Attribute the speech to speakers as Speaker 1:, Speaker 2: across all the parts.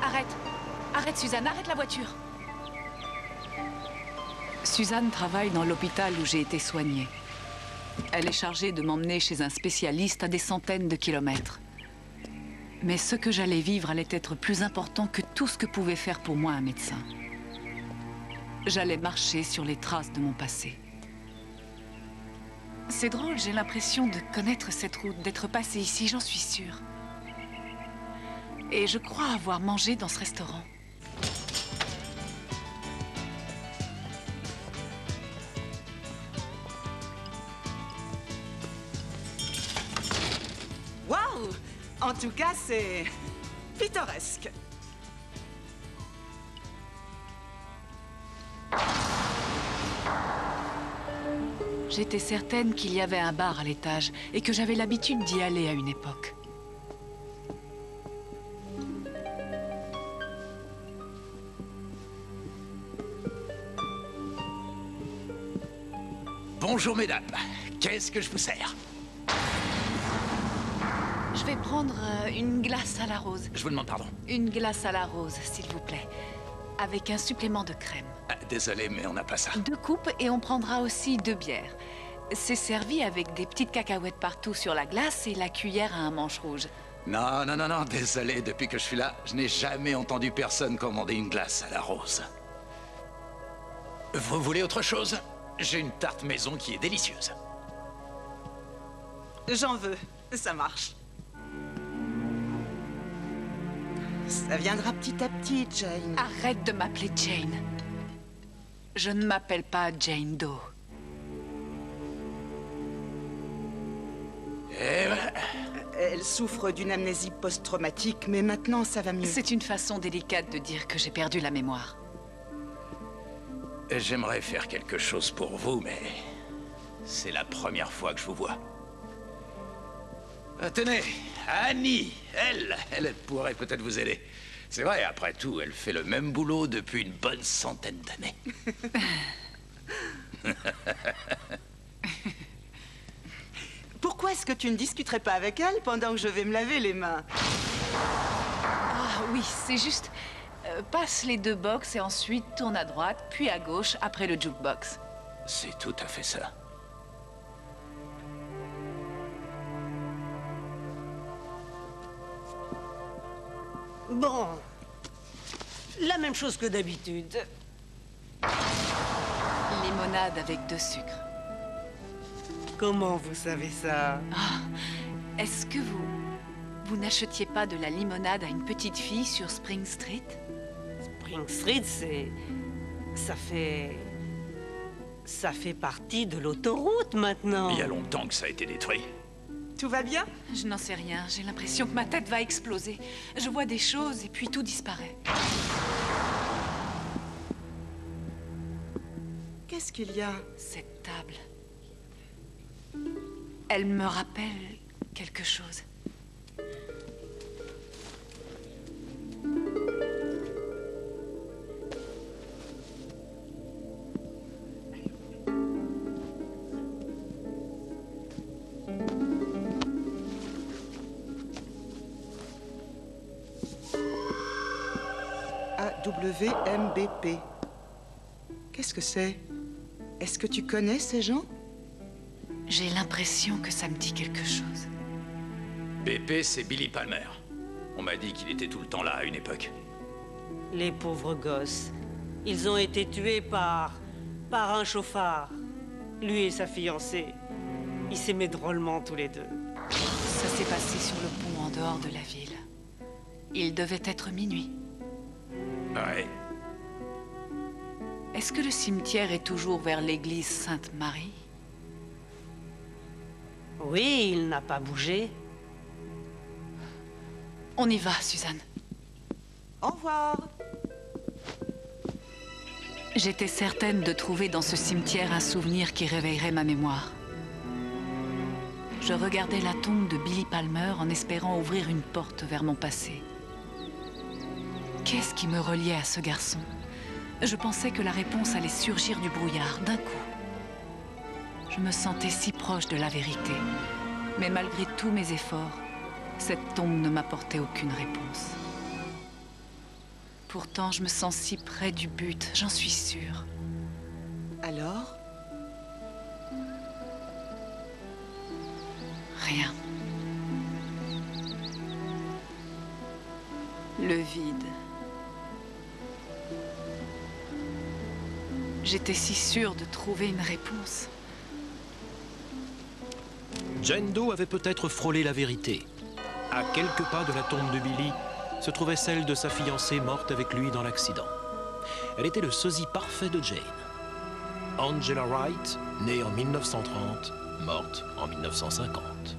Speaker 1: Arrête. Arrête, Suzanne, arrête la voiture. Suzanne travaille dans l'hôpital où j'ai été soignée. Elle est chargée de m'emmener chez un spécialiste à des centaines de kilomètres. Mais ce que j'allais vivre allait être plus important que tout ce que pouvait faire pour moi un médecin. J'allais marcher sur les traces de mon passé. C'est drôle, j'ai l'impression de connaître cette route, d'être passée ici, j'en suis sûre. Et je crois avoir mangé dans ce restaurant.
Speaker 2: Waouh! En tout cas, c'est pittoresque.
Speaker 1: J'étais certaine qu'il y avait un bar à l'étage et que j'avais l'habitude d'y aller à une époque.
Speaker 3: Bonjour mesdames, qu'est-ce que je vous sers?
Speaker 1: Je vais prendre une glace à la rose.
Speaker 3: Je vous demande pardon.
Speaker 1: Une glace à la rose, s'il vous plaît. Avec un supplément de crème.
Speaker 3: Ah, désolé, mais on n'a pas ça.
Speaker 1: 2 coupes et on prendra aussi 2 bières. C'est servi avec des petites cacahuètes partout sur la glace et la cuillère à un manche rouge.
Speaker 3: Non, désolé, depuis que je suis là, je n'ai jamais entendu personne commander une glace à la rose. Vous voulez autre chose? J'ai une tarte maison qui est délicieuse.
Speaker 2: J'en veux, ça marche. Ça viendra petit à petit, Jane.
Speaker 1: Arrête de m'appeler Jane. Je ne m'appelle pas Jane Doe.
Speaker 3: Et voilà.
Speaker 2: Elle souffre d'une amnésie post-traumatique, mais maintenant ça va mieux.
Speaker 1: C'est une façon délicate de dire que j'ai perdu la mémoire.
Speaker 3: J'aimerais faire quelque chose pour vous, mais c'est la première fois que je vous vois. Tenez, Annie, elle pourrait peut-être vous aider. C'est vrai, après tout, elle fait le même boulot depuis une bonne centaine d'années.
Speaker 2: Pourquoi est-ce que tu ne discuterais pas avec elle pendant que je vais me laver les mains?
Speaker 1: Ah oui, c'est juste... passe les 2 box et ensuite tourne à droite, puis à gauche, après le jukebox.
Speaker 3: C'est tout à fait ça.
Speaker 4: Bon, la même chose que d'habitude.
Speaker 1: Limonade avec 2 sucres.
Speaker 4: Comment vous savez ça?
Speaker 1: Est-ce que vous n'achetiez pas de la limonade à une petite fille sur Spring Street?
Speaker 4: Spring Street, ça fait partie de l'autoroute maintenant.
Speaker 3: Il y a longtemps que ça a été détruit.
Speaker 2: Tout va bien?
Speaker 1: Je n'en sais rien. J'ai l'impression que ma tête va exploser. Je vois des choses et puis tout disparaît.
Speaker 2: Qu'est-ce qu'il y a?
Speaker 1: Cette table. Elle me rappelle quelque chose.
Speaker 2: AWMBP. Qu'est-ce que c'est? Est-ce que tu connais ces gens?
Speaker 1: J'ai l'impression que ça me dit quelque chose.
Speaker 3: BP, c'est Billy Palmer. On m'a dit qu'il était tout le temps là à une époque.
Speaker 4: Les pauvres gosses. Ils ont été tués par un chauffard. Lui et sa fiancée. Ils s'aimaient drôlement tous les 2.
Speaker 1: Ça s'est passé sur le pont en dehors de la ville. Il devait être minuit.
Speaker 3: Ouais.
Speaker 1: Est-ce que le cimetière est toujours vers l'église Sainte-Marie?
Speaker 4: Oui, il n'a pas bougé.
Speaker 1: On y va, Suzanne.
Speaker 2: Au revoir.
Speaker 1: J'étais certaine de trouver dans ce cimetière un souvenir qui réveillerait ma mémoire. Je regardais la tombe de Billy Palmer en espérant ouvrir une porte vers mon passé. Qu'est-ce qui me reliait à ce garçon? Je pensais que la réponse allait surgir du brouillard d'un coup. Je me sentais si proche de la vérité. Mais malgré tous mes efforts, cette tombe ne m'apportait aucune réponse. pourtant, je me sens si près du but, j'en suis sûre.
Speaker 2: Alors?
Speaker 1: Rien. Le vide. J'étais si sûre de trouver une réponse.
Speaker 5: Jane Doe avait peut-être frôlé la vérité. À quelques pas de la tombe de Billy se trouvait celle de sa fiancée morte avec lui dans l'accident. Elle était le sosie parfait de Jane. Angela Wright, née en 1930, morte en 1950.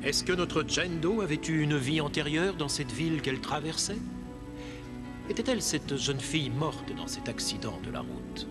Speaker 5: Est-ce que notre Jane Doe avait eu une vie antérieure dans cette ville qu'elle traversait? Était-elle cette jeune fille morte dans cet accident de la route?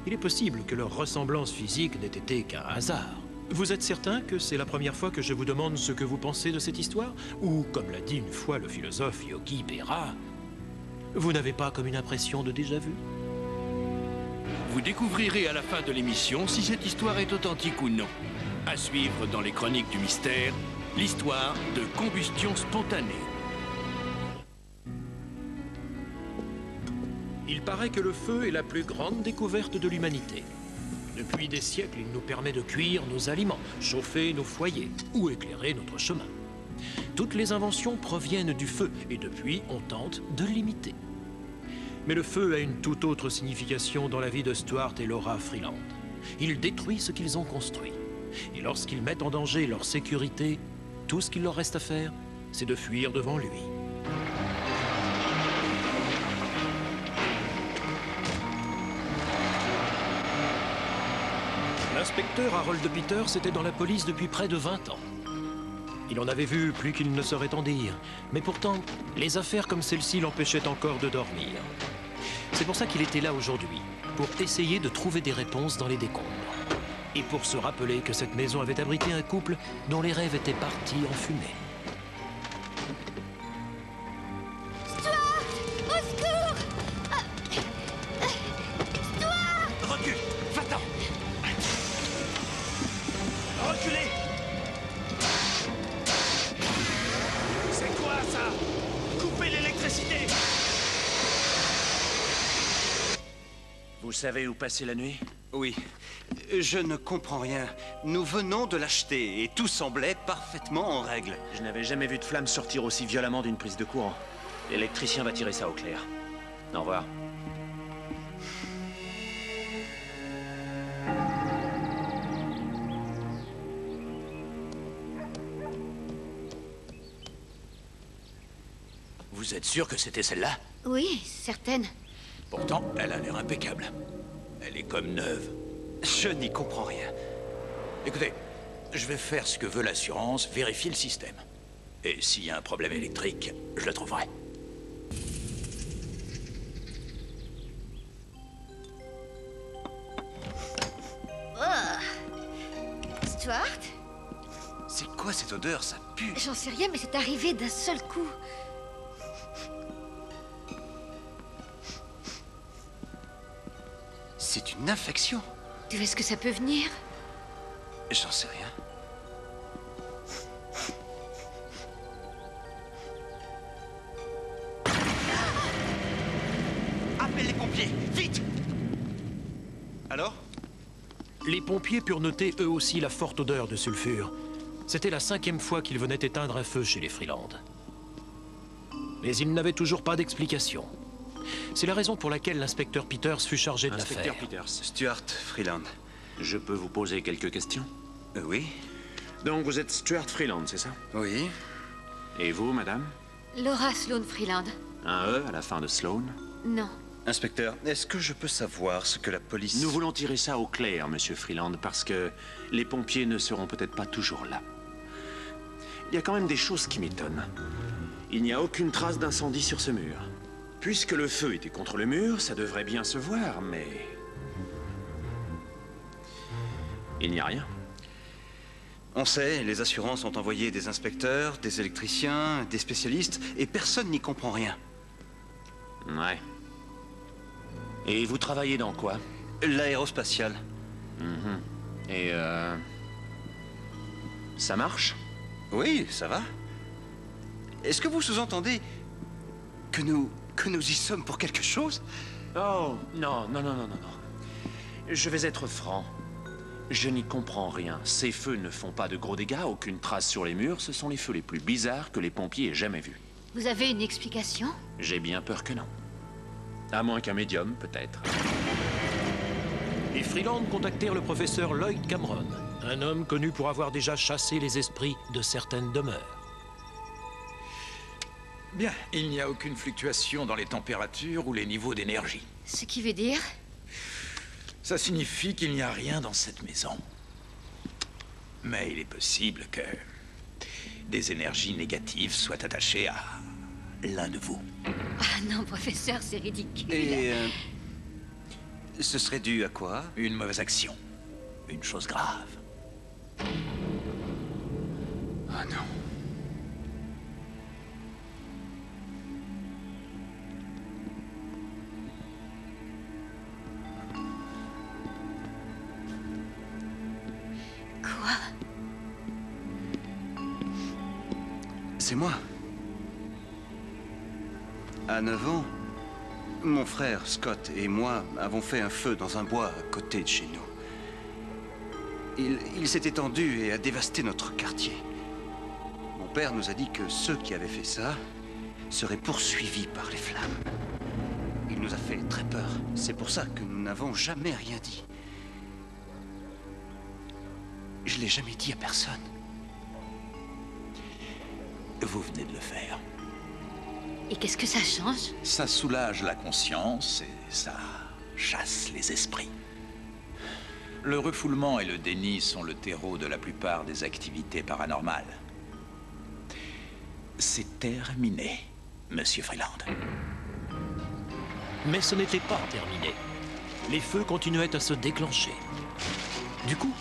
Speaker 5: Il est possible que leur ressemblance physique n'ait été qu'un hasard. Vous êtes certain que c'est la première fois que je vous demande ce que vous pensez de cette histoire? Ou, comme l'a dit une fois le philosophe Yogi Berra, vous n'avez pas comme une impression de déjà-vu?
Speaker 6: Vous découvrirez à la fin de l'émission si cette histoire est authentique ou non. À suivre dans les Chroniques du Mystère, l'histoire de combustion spontanée.
Speaker 5: Il paraît que le feu est la plus grande découverte de l'humanité. Depuis des siècles, il nous permet de cuire nos aliments, chauffer nos foyers ou éclairer notre chemin. Toutes les inventions proviennent du feu et depuis, on tente de l'imiter. Mais le feu a une toute autre signification dans la vie de Stuart et Laura Freeland. Il détruit ce qu'ils ont construit. Et lorsqu'ils mettent en danger leur sécurité, tout ce qu'il leur reste à faire, c'est de fuir devant lui. L'inspecteur Harold Peters était dans la police depuis près de 20 ans. Il en avait vu plus qu'il ne saurait en dire. Mais pourtant, les affaires comme celle-ci l'empêchaient encore de dormir. C'est pour ça qu'il était là aujourd'hui, pour essayer de trouver des réponses dans les décombres. Et pour se rappeler que cette maison avait abrité un couple dont les rêves étaient partis en fumée.
Speaker 7: Stuart! Au secours! Stuart!
Speaker 3: Recule! Va-t'en! Reculez! C'est quoi ça? Coupez l'électricité!
Speaker 8: Vous savez où passer la nuit?
Speaker 9: Oui. Je ne comprends rien. Nous venons de l'acheter et tout semblait parfaitement en règle.
Speaker 8: Je n'avais jamais vu de flamme sortir aussi violemment d'une prise de courant. L'électricien va tirer ça au clair. Au revoir.
Speaker 3: Vous êtes sûr que c'était celle-là?
Speaker 7: Oui, certaine.
Speaker 3: Pourtant, elle a l'air impeccable. Elle est comme neuve.
Speaker 9: Je n'y comprends rien.
Speaker 3: Écoutez, je vais faire ce que veut l'assurance, vérifier le système. Et s'il y a un problème électrique, je le trouverai.
Speaker 7: Stuart?
Speaker 9: C'est quoi cette odeur? Ça pue.
Speaker 7: J'en sais rien, mais c'est arrivé d'un seul coup.
Speaker 9: C'est une infection.
Speaker 7: D'où est-ce que ça peut venir?
Speaker 9: J'en sais rien. Appelle les pompiers, vite! Alors?
Speaker 5: Les pompiers purent noter eux aussi la forte odeur de sulfure. C'était la 5e fois qu'ils venaient éteindre un feu chez les Freeland. Mais ils n'avaient toujours pas d'explication. C'est la raison pour laquelle l'inspecteur Peters fut chargé de l'affaire.
Speaker 8: Inspecteur Peters,
Speaker 9: Stuart Freeland.
Speaker 8: je peux vous poser quelques questions?
Speaker 9: Oui?
Speaker 8: Donc vous êtes Stuart Freeland, c'est ça?
Speaker 9: Oui?
Speaker 8: Et vous, madame?
Speaker 7: Laura Sloan Freeland.
Speaker 8: Un E à la fin de Sloan?
Speaker 7: Non.
Speaker 9: Inspecteur, est-ce que je peux savoir ce que la police...
Speaker 8: Nous voulons tirer ça au clair, monsieur Freeland, parce que les pompiers ne seront peut-être pas toujours là. Il y a quand même des choses qui m'étonnent. Il n'y a aucune trace d'incendie sur ce mur. Puisque le feu était contre le mur, ça devrait bien se voir, mais... il n'y a rien.
Speaker 9: On sait, les assurances ont envoyé des inspecteurs, des électriciens, des spécialistes, et personne n'y comprend rien.
Speaker 8: Ouais. Et vous travaillez dans quoi?
Speaker 9: L'aérospatiale.
Speaker 8: Et ça marche?
Speaker 9: Oui, ça va. Est-ce que vous sous-entendez que nous y sommes pour quelque chose?
Speaker 8: Oh, non, non, non, non, non, non. Je vais être franc. Je n'y comprends rien. Ces feux ne font pas de gros dégâts, aucune trace sur les murs. Ce sont les feux les plus bizarres que les pompiers aient jamais vus.
Speaker 7: Vous avez une explication?
Speaker 8: J'ai bien peur que non. À moins qu'un médium, peut-être.
Speaker 5: Les Freeland contactèrent le professeur Lloyd Cameron, un homme connu pour avoir déjà chassé les esprits de certaines demeures.
Speaker 3: Bien, il n'y a aucune fluctuation dans les températures ou les niveaux d'énergie.
Speaker 7: Ce qui veut dire?
Speaker 3: Ça signifie qu'il n'y a rien dans cette maison. Mais il est possible que des énergies négatives soient attachées à l'un de vous.
Speaker 7: Ah non, professeur, c'est ridicule.
Speaker 9: Et ce serait dû à quoi?
Speaker 3: Une mauvaise action. Une chose grave.
Speaker 9: Ah non.
Speaker 7: Quoi?
Speaker 9: C'est moi. À 9 ans, mon frère Scott et moi avons fait un feu dans un bois à côté de chez nous. Il s'est étendu et a dévasté notre quartier. Mon père nous a dit que ceux qui avaient fait ça seraient poursuivis par les flammes. Il nous a fait très peur. C'est pour ça que nous n'avons jamais rien dit. Je l'ai jamais dit à personne.
Speaker 3: Vous venez de le faire.
Speaker 7: Et qu'est-ce que ça change?
Speaker 3: Ça soulage la conscience et ça chasse les esprits. Le refoulement et le déni sont le terreau de la plupart des activités paranormales. C'est terminé, Monsieur Freeland.
Speaker 5: Mais ce n'était pas terminé. Les feux continuaient à se déclencher. Du coup,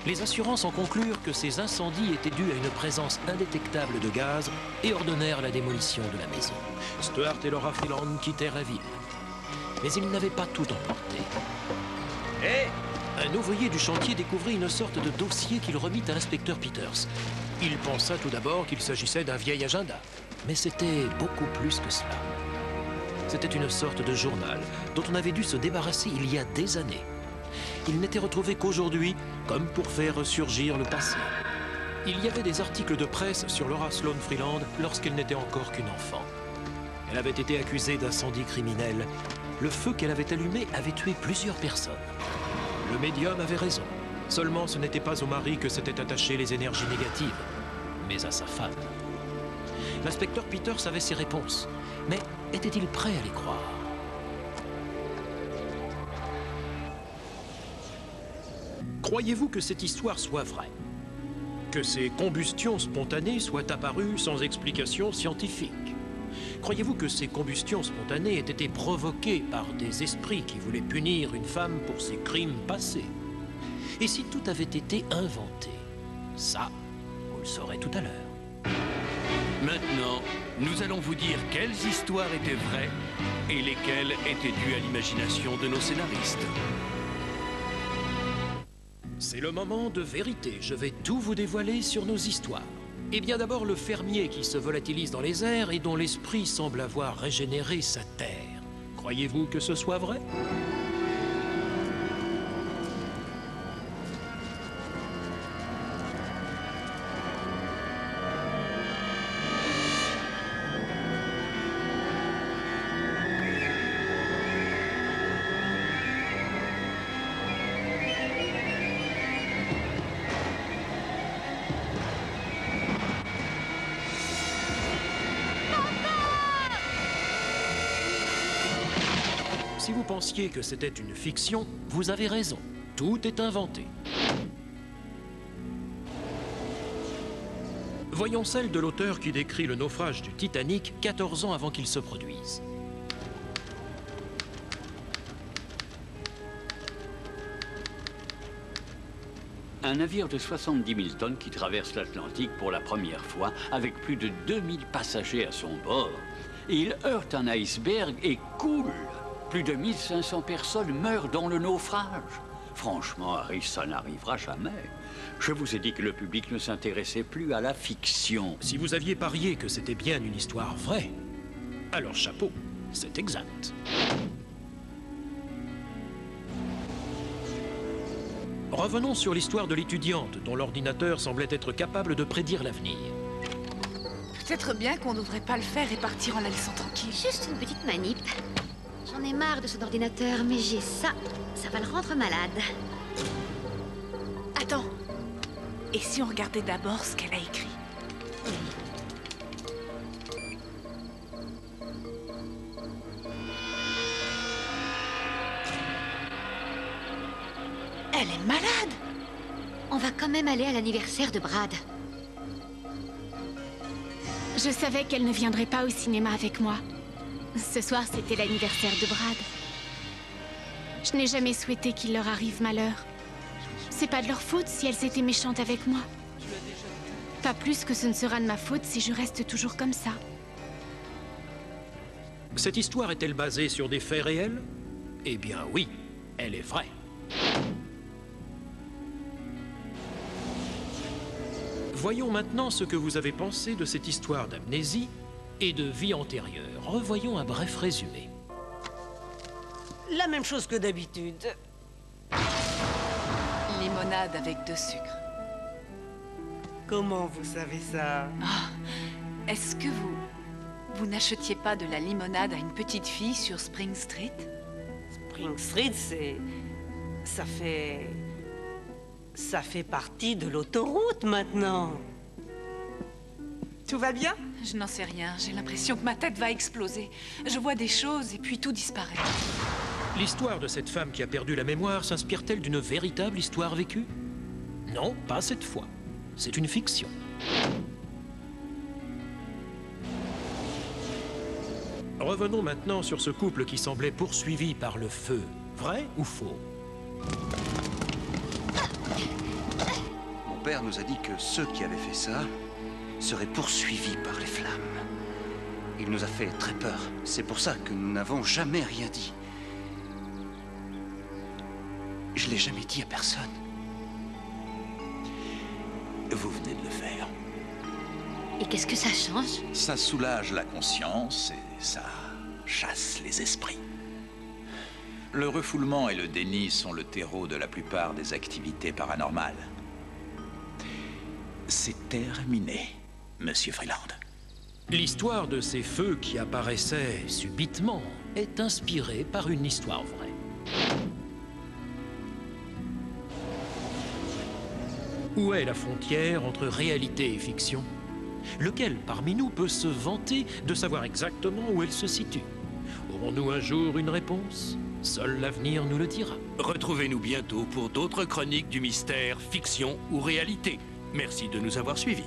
Speaker 5: les assurances en conclurent que ces incendies étaient dus à une présence indétectable de gaz et ordonnèrent la démolition de la maison. Stuart et Laura Freeland quittèrent la ville. Mais ils n'avaient pas tout emporté. Un ouvrier du chantier découvrit une sorte de dossier qu'il remit à l'inspecteur Peters. Il pensa tout d'abord qu'il s'agissait d'un vieil agenda. Mais c'était beaucoup plus que cela. C'était une sorte de journal dont on avait dû se débarrasser il y a des années. Il n'était retrouvé qu'aujourd'hui, comme pour faire ressurgir le passé. Il y avait des articles de presse sur Laura Sloane Freeland lorsqu'elle n'était encore qu'une enfant. Elle avait été accusée d'incendie criminel. Le feu qu'elle avait allumé avait tué plusieurs personnes. Le médium avait raison. Seulement, ce n'était pas au mari que s'étaient attachées les énergies négatives, mais à sa femme. L'inspecteur Peters avait ses réponses, mais était-il prêt à les croire? Croyez-vous que cette histoire soit vraie? Que ces combustions spontanées soient apparues sans explication scientifique? Croyez-vous que ces combustions spontanées aient été provoquées par des esprits qui voulaient punir une femme pour ses crimes passés? Et si tout avait été inventé? Ça, vous le saurez tout à l'heure.
Speaker 6: Maintenant, nous allons vous dire quelles histoires étaient vraies et lesquelles étaient dues à l'imagination de nos scénaristes.
Speaker 5: C'est le moment de vérité. Je vais tout vous dévoiler sur nos histoires. Eh bien d'abord le fermier qui se volatilise dans les airs et dont l'esprit semble avoir régénéré sa terre. Croyez-vous que ce soit vrai? Si vous pensiez que c'était une fiction, vous avez raison. Tout est inventé. Voyons celle de l'auteur qui décrit le naufrage du Titanic 14 ans avant qu'il se produise.
Speaker 10: Un navire de 70 000 tonnes qui traverse l'Atlantique pour la première fois avec plus de 2000 passagers à son bord. Il heurte un iceberg et coule. Plus de 1500 personnes meurent dans le naufrage. Franchement, Harry, ça n'arrivera jamais. Je vous ai dit que le public ne s'intéressait plus à la fiction.
Speaker 5: Si vous aviez parié que c'était bien une histoire vraie, alors chapeau, c'est exact. Revenons sur l'histoire de l'étudiante dont l'ordinateur semblait être capable de prédire l'avenir.
Speaker 1: Peut-être bien qu'on ne devrait pas le faire et partir en la laissant tranquille.
Speaker 7: Juste une petite manip. J'en ai marre de son ordinateur, mais j'ai ça. Ça va le rendre malade.
Speaker 1: Attends. Et si on regardait d'abord ce qu'elle a écrit? Elle est malade!
Speaker 7: On va quand même aller à l'anniversaire de Brad.
Speaker 11: Je savais qu'elle ne viendrait pas au cinéma avec moi. Ce soir, c'était l'anniversaire de Brad. Je n'ai jamais souhaité qu'il leur arrive malheur. C'est pas de leur faute si elles étaient méchantes avec moi. Pas plus que ce ne sera de ma faute si je reste toujours comme ça.
Speaker 5: Cette histoire est-elle basée sur des faits réels? Eh bien oui, elle est vraie. Voyons maintenant ce que vous avez pensé de cette histoire d'amnésie et de vie antérieure. Revoyons un bref résumé.
Speaker 4: La même chose que d'habitude.
Speaker 1: Limonade avec de sucre.
Speaker 4: Comment vous savez ça?
Speaker 1: Est-ce que vous n'achetiez pas de la limonade à une petite fille sur Spring Street?
Speaker 4: Spring Street, c'est... Ça fait partie de l'autoroute maintenant.
Speaker 2: Tout va bien?
Speaker 1: Je n'en sais rien. J'ai l'impression que ma tête va exploser. Je vois des choses et puis tout disparaît.
Speaker 5: L'histoire de cette femme qui a perdu la mémoire s'inspire-t-elle d'une véritable histoire vécue? Non, pas cette fois. C'est une fiction. Revenons maintenant sur ce couple qui semblait poursuivi par le feu. Vrai ou faux?
Speaker 9: Mon père nous a dit que ceux qui avaient fait ça seraient poursuivis par les flammes. Il nous a fait très peur. C'est pour ça que nous n'avons jamais rien dit. Je l'ai jamais dit à personne.
Speaker 3: Vous venez de le faire.
Speaker 7: Et qu'est-ce que ça change?
Speaker 3: Ça soulage la conscience et ça chasse les esprits. Le refoulement et le déni sont le terreau de la plupart des activités paranormales. C'est terminé, Monsieur Freeland.
Speaker 5: L'histoire de ces feux qui apparaissaient subitement est inspirée par une histoire vraie. Où est la frontière entre réalité et fiction? Lequel parmi nous peut se vanter de savoir exactement où elle se situe? Aurons-nous un jour une réponse? Seul l'avenir nous le dira.
Speaker 6: Retrouvez-nous bientôt pour d'autres chroniques du mystère, fiction ou réalité. Merci de nous avoir suivis.